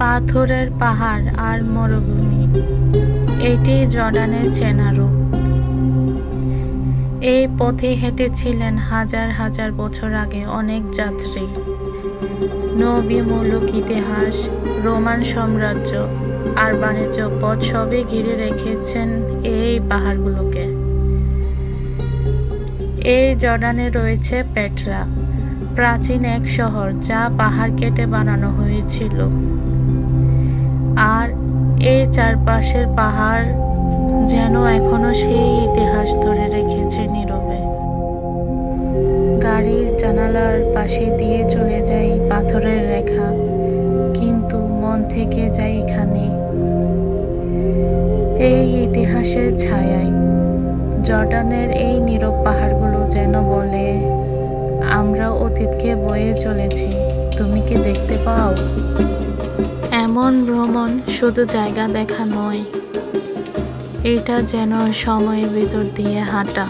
পাথরের পাহাড় আর মরুভূমি, এটি জর্ডানের চেনা রূপ। এই পথে হেঁটেছিলেন হাজার হাজার বছর আগে অনেক যাত্রী। নবী-মুলুক, ইতিহাস, রোমান সাম্রাজ্য আর বাণিজ্য পথ সবই ঘিরে রেখেছেন এই পাহাড়গুলোকে। এই জর্ডানে রয়েছে পেট্রা, প্রাচীন এক শহর যা পাহাড় কেটে বানানো হয়েছিল। আর এই চারপাশের পাহাড় যেন এখনো সেই ইতিহাস ধরে রেখেছে নীরবে। গাড়ির জানালার পাশে দিয়ে চলে যায় পাথরের রেখা, কিন্তু মন থেকে যায় এখানে, এই ইতিহাসের ছায়ায়। জর্ডানের এই নীরব পাহাড়গুলো যেন বলে, আমরা অতীতকে বয়ে চলেছি, তুমি কি দেখতে পাও? এমন ভ্রমণ শুধু জায়গা দেখা নয়, এটা যেন সময়ের ভিতর দিয়ে হাঁটা।